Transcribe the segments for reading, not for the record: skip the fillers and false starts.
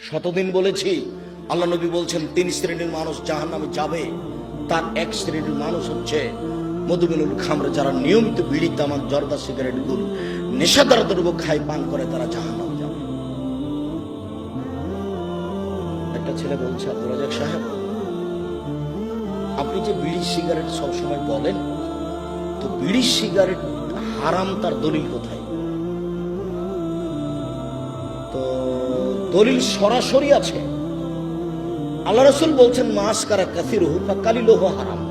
শতদিন বলেছি, আল্লাহ নবী বলছেন 3 শ্রেণীর মানুষ জাহান্নামে যাবে। তার এক শ্রেণীর মানুষ হচ্ছে মধুমিনুল খামরে, যারা নিয়মিত বিড়ি, তামাক, জর্দা, সিগারেট, গুল, নেশাদার দ্রব্য খায়, পান করে, তারা জাহান্নামে যাবে। একটা ছেলে বলছে, আব্দুল রাজাক সাহেব, আপনি যে বিড়ি সিগারেট সবসময় বলেন, তো বিড়ি সিগারেট হারাম, তার দলিল কোথায়? তো দলিল সরাসরি আছে। আল্লাহ রাসূল বলছেন, মাসকারা কাসিরুহু ফাকালিলুহু হারাম।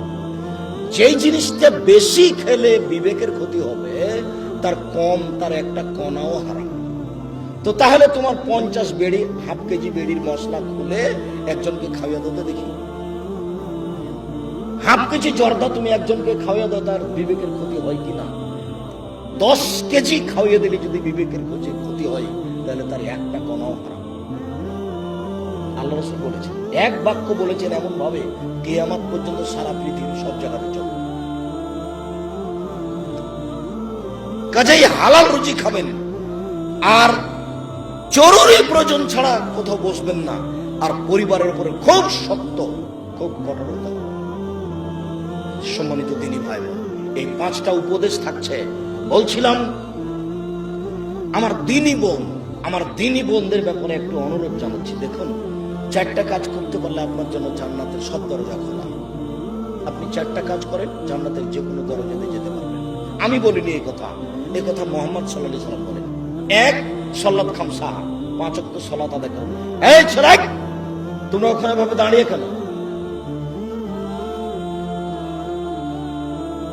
যেই জিনিসটা বেশি খেলে বিবেকের ক্ষতি হবে, তার কম, তার একটা কণাও হারাম। তো তাহলে তোমার 50 বেড়ি, হাফ কেজি বেড়ির মশলা খুলে একজনকে খাওয়াইয়া দিতে দেখি। হাফ কেজি জর্দা তুমি একজনকে খাওয়াইয়া দাও, তার বিবেকের ক্ষতি হয় কিনা? 10 কেজি খাওয়াইয়া দিলে যদি বিবেকের ক্ষতি হয়, তাহলে তার একটা কণাও হারাম। আল্লাহ রাসূল বলেছেন, এক বাক্য বলেছেন এমন ভাবে, কিয়ামত পর্যন্ত সারা পৃথিবীর সব জায়গাতে চলবে। কাজেই হালাল রুজি খাবেন, আর জরুরি প্রয়োজন ছাড়া কোথাও বসবেন না, আর পরিবারের উপরে খুব শক্ত, খুব কঠোর হতে হবে। সম্মানিত দিনী ভাই, এই 5টা উপদেশ থাকছে। বলছিলাম, আমার দিনী বোনদের ব্যাপারে একটু অনুরোধ জানাচ্ছি। দেখুন, 4টা কাজ করতে পারলে আপনার জন্য জান্নাতের সব দরজা খোলা। আপনি 4টা কাজ করেন, জান্নাতের যে কোনো দরজাতে যেতে পারবেন। আমি বলিনি এই কথা মুহাম্মদ সাল্লাল্লাহু আলাইহি ওয়াসাল্লাম বলেন। 1, সালাত খামসা, 5 ওয়াক্ত সালাত আদায় করুন। এই ছেলে, তোমরা ওখানে ভাবে দাঁড়িয়ে কেন?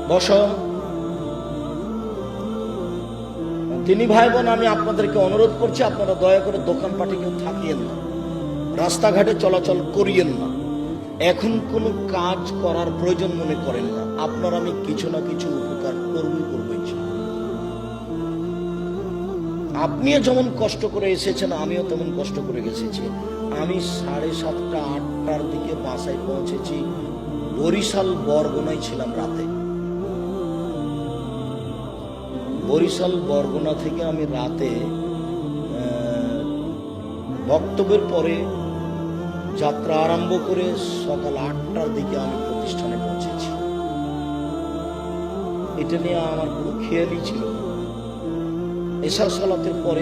বসো। তিনি ভাই বোন, আমি আপনাদেরকে অনুরোধ করছি, আপনারা দয়া করে দোকানপাটে কেউ থাকিয়েন না, রাস্তাঘাটে চলাচল করিয়েন না। এখন কোনো কাজ করার প্রয়োজন মনে করেন না। আপনার আমি কিছু না কিছু উপকার করবো। আপনিও যেমন কষ্ট করে এসেছেন, আমিও তেমন কষ্ট করে এসেছি। আমি 7:30, 8টার দিকে বাসায় পৌঁছেছি। বরিশাল বরগুনায় ছিলাম রাতে। বরিশাল বরগুনা থেকে আমি রাতে বক্তব্যের পরে যাত্রা আরম্ভ করে সকাল 8টার দিকে আমি প্রতিষ্ঠানে পৌঁছেছি। এটা নিয়ে আমার কোনো খেয়ালই ছিল না। এশার সালাতের পরে